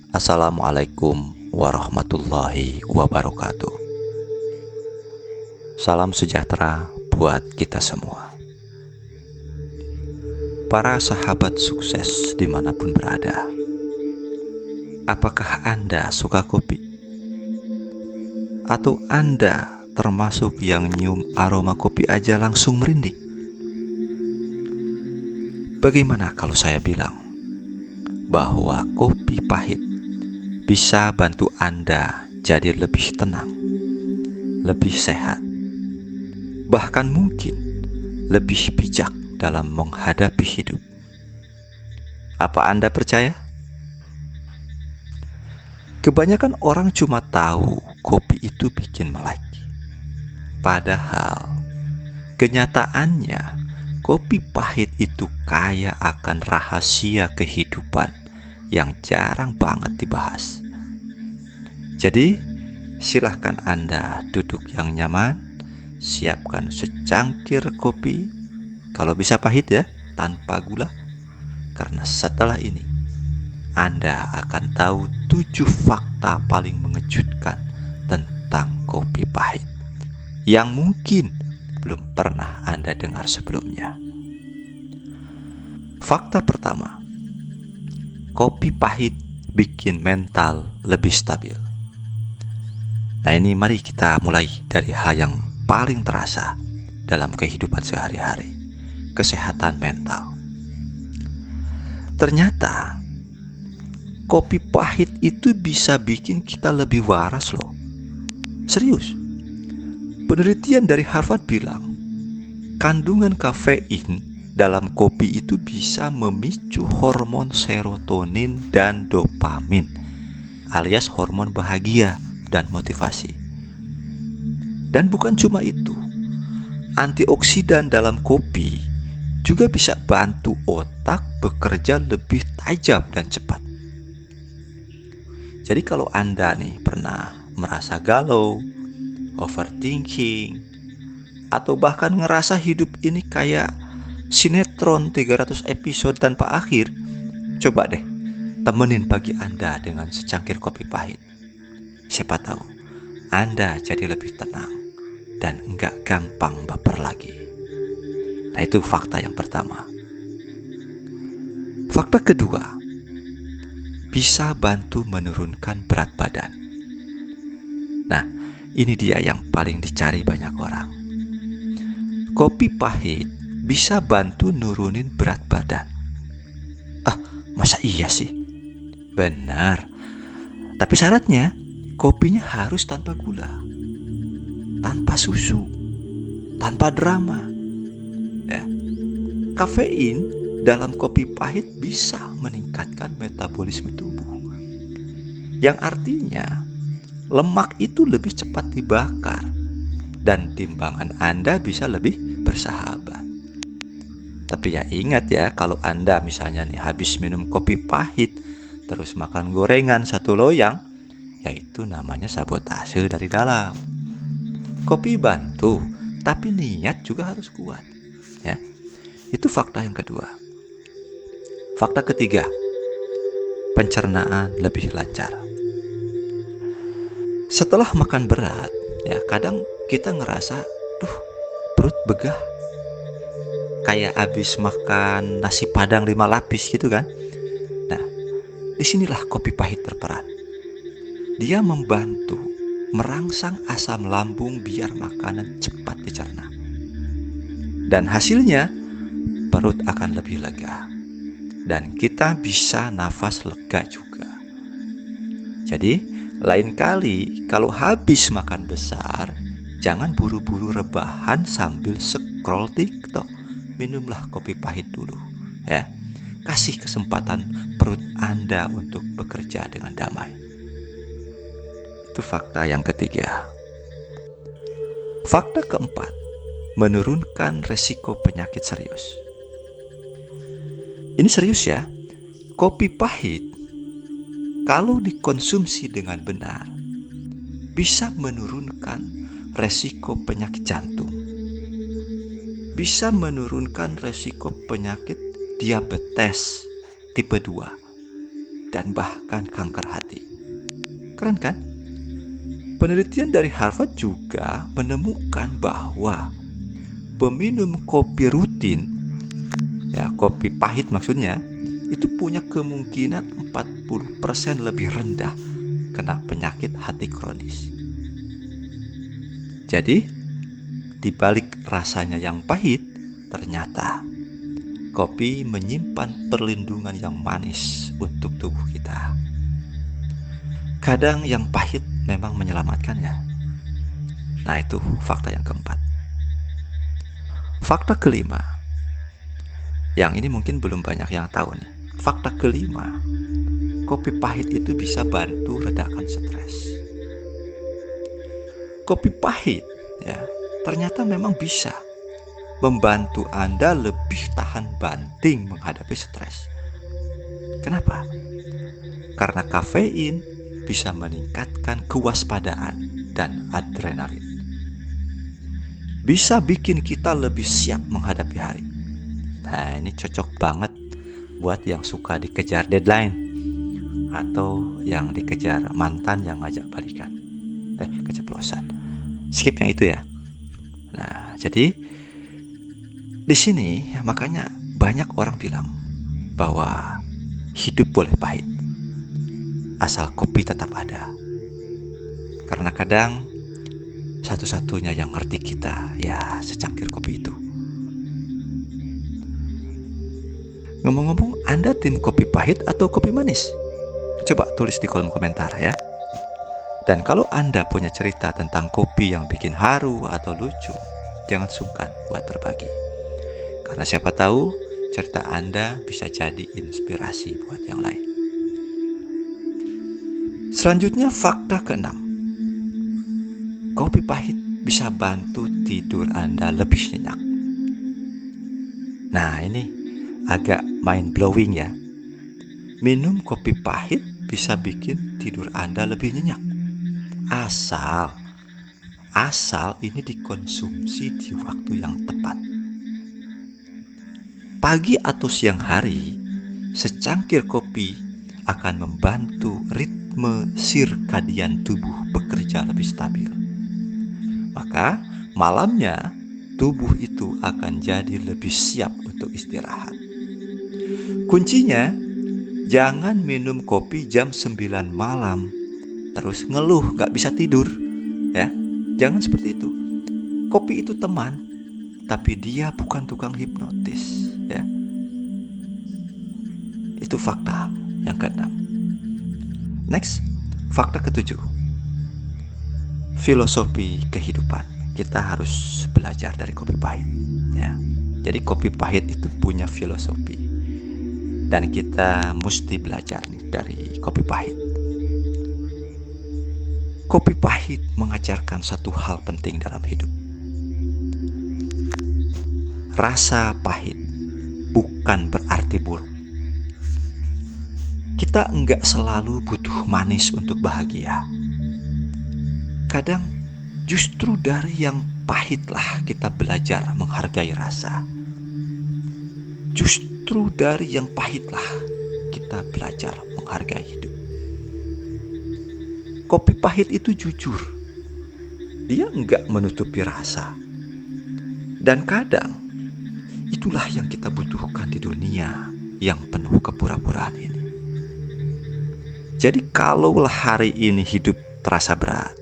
Assalamualaikum warahmatullahi wabarakatuh. Salam sejahtera buat kita semua. Para sahabat sukses dimanapun berada, apakah Anda suka kopi? Atau Anda termasuk yang nyium aroma kopi aja langsung merinding? Bagaimana kalau saya bilang bahwa kopi pahit bisa bantu Anda jadi lebih tenang, lebih sehat, bahkan mungkin lebih bijak dalam menghadapi hidup? Apa Anda percaya? Kebanyakan orang cuma tahu kopi itu bikin melek. Padahal kenyataannya kopi pahit itu kaya akan rahasia kehidupan yang jarang banget dibahas. Jadi silahkan Anda duduk yang nyaman, siapkan secangkir kopi, kalau bisa pahit ya, tanpa gula. Karena setelah ini Anda akan tahu 7 fakta paling mengejutkan tentang kopi pahit yang mungkin belum pernah Anda dengar sebelumnya. Fakta pertama, kopi pahit bikin mental lebih stabil. Nah ini mari kita mulai dari hal yang paling terasa dalam kehidupan sehari-hari, kesehatan mental. Ternyata kopi pahit itu bisa bikin kita lebih waras loh. Serius. Penelitian dari Harvard bilang, kandungan kafein dalam kopi itu bisa memicu hormon serotonin dan dopamin, alias hormon bahagia dan motivasi. Dan bukan cuma itu, antioksidan dalam kopi juga bisa bantu otak bekerja lebih tajam dan cepat. Jadi kalau Anda nih pernah merasa galau, overthinking, atau bahkan ngerasa hidup ini kayak sinetron 300 episode tanpa akhir, coba deh temenin pagi Anda dengan secangkir kopi pahit. Siapa tahu Anda jadi lebih tenang dan enggak gampang baper lagi. Nah itu fakta yang pertama. Fakta kedua, bisa bantu menurunkan berat badan. Nah, ini dia yang paling dicari banyak orang. Kopi pahit bisa bantu nurunin berat badan. Masa iya sih? Benar. Tapi syaratnya, kopinya harus tanpa gula, tanpa susu, tanpa drama. Ya. Kafein dalam kopi pahit bisa meningkatkan metabolisme tubuh, yang artinya lemak itu lebih cepat dibakar dan timbangan Anda bisa lebih bersahabat. Tapi ya ingat ya, kalau Anda misalnya nih habis minum kopi pahit terus makan gorengan satu loyang, yaitu namanya sabotase dari dalam. Kopi bantu, tapi niat juga harus kuat. Ya, itu fakta yang kedua. Fakta ketiga, pencernaan lebih lancar. Setelah makan berat, ya kadang kita ngerasa, perut begah, kayak habis makan nasi padang 5 lapis gitu kan. Nah, disinilah kopi pahit berperan. Dia membantu merangsang asam lambung biar makanan cepat dicerna. Dan hasilnya, perut akan lebih lega. Dan kita bisa nafas lega juga. Jadi, lain kali kalau habis makan besar, jangan buru-buru rebahan sambil scroll TikTok. Minumlah kopi pahit dulu, ya. Kasih kesempatan perut Anda untuk bekerja dengan damai. Itu fakta yang ketiga. Fakta keempat, menurunkan resiko penyakit serius. Ini serius ya. Kopi pahit kalau dikonsumsi dengan benar bisa menurunkan resiko penyakit jantung, bisa menurunkan resiko penyakit diabetes tipe 2, dan bahkan kanker hati. Keren kan? Penelitian dari Harvard juga menemukan bahwa peminum kopi rutin, ya kopi pahit maksudnya, itu punya kemungkinan 40% lebih rendah kena penyakit hati kronis. Jadi, di balik rasanya yang pahit, ternyata kopi menyimpan perlindungan yang manis untuk tubuh kita. Kadang yang pahit memang menyelamatkan ya. Nah, itu fakta yang keempat. Fakta kelima, yang ini mungkin belum banyak yang tahu nih. Fakta kelima, kopi pahit itu bisa bantu redakan stres. Kopi pahit ya, ternyata memang bisa membantu Anda lebih tahan banting menghadapi stres. Kenapa? Karena kafein bisa meningkatkan kewaspadaan dan adrenalin. Bisa bikin kita lebih siap menghadapi hari. Nah, ini cocok banget buat yang suka dikejar deadline atau yang dikejar mantan yang ngajak balikan. Keceplosan. Skip yang itu ya. Nah, jadi di sini makanya banyak orang bilang bahwa hidup boleh pahit asal kopi tetap ada. Karena kadang satu-satunya yang ngerti kita ya secangkir kopi itu. Ngomong-ngomong, Anda tim kopi pahit atau kopi manis? Coba tulis di kolom komentar ya. Dan kalau Anda punya cerita tentang kopi yang bikin haru atau lucu, jangan sungkan buat berbagi. Karena siapa tahu cerita Anda bisa jadi inspirasi buat yang lain. Selanjutnya fakta keenam. Kopi pahit bisa bantu tidur Anda lebih nyenyak. Nah, ini agak mind blowing ya. Minum kopi pahit bisa bikin tidur Anda lebih nyenyak. Asal ini dikonsumsi di waktu yang tepat. Pagi atau siang hari, secangkir kopi akan membantu ritme sirkadian tubuh bekerja lebih stabil. Maka malamnya tubuh itu akan jadi lebih siap untuk istirahat. Kuncinya, jangan minum kopi jam 9 malam terus ngeluh gak bisa tidur ya. Jangan seperti itu. Kopi itu teman, tapi dia bukan tukang hipnotis ya. Itu fakta yang keenam. Next, fakta ketujuh. Filosofi kehidupan. Kita harus belajar dari kopi pahit ya. Jadi kopi pahit itu punya filosofi. Dan kita mesti belajar nih dari kopi pahit. Kopi pahit mengajarkan satu hal penting dalam hidup. Rasa pahit bukan berarti buruk. Kita enggak selalu butuh manis untuk bahagia. Kadang justru dari yang pahitlah kita belajar menghargai rasa. Justru dari yang pahitlah kita belajar menghargai hidup. Kopi pahit itu jujur. Dia enggak menutupi rasa. Dan kadang itulah yang kita butuhkan di dunia yang penuh kepura-puraan ini. Jadi kalaulah hari ini hidup terasa berat,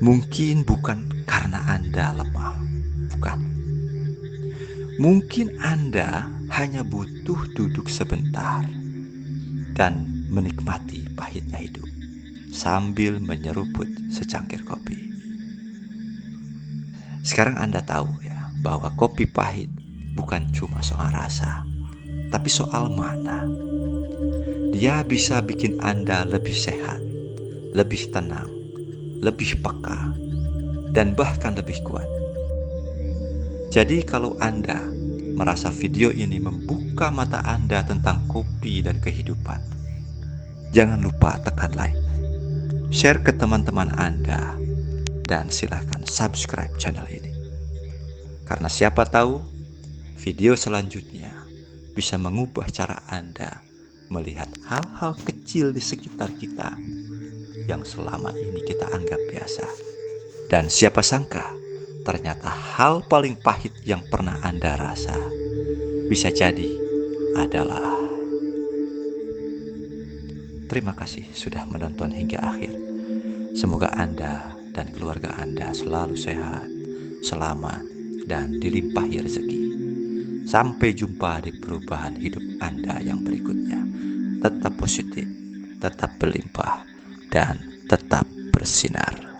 mungkin bukan karena Anda lemah, bukan. Mungkin Anda hanya butuh duduk sebentar dan menikmati pahitnya hidup sambil menyeruput secangkir kopi. Sekarang Anda tahu ya bahwa kopi pahit bukan cuma soal rasa, tapi soal mana. Dia bisa bikin Anda lebih sehat, lebih tenang, lebih peka, dan bahkan lebih kuat. Jadi kalau Anda merasa video ini membuka mata Anda tentang kopi dan kehidupan, jangan lupa tekan like, share ke teman-teman Anda, dan silakan subscribe channel ini. Karena siapa tahu video selanjutnya bisa mengubah cara Anda melihat hal-hal kecil di sekitar kita yang selama ini kita anggap biasa. Dan siapa sangka, ternyata hal paling pahit yang pernah Anda rasa bisa jadi adalah. Terima kasih sudah menonton hingga akhir. Semoga Anda dan keluarga Anda selalu sehat, selamat, dan dilimpahi rezeki. Sampai jumpa di perubahan hidup Anda yang berikutnya. Tetap positif, tetap berlimpah, dan tetap bersinar.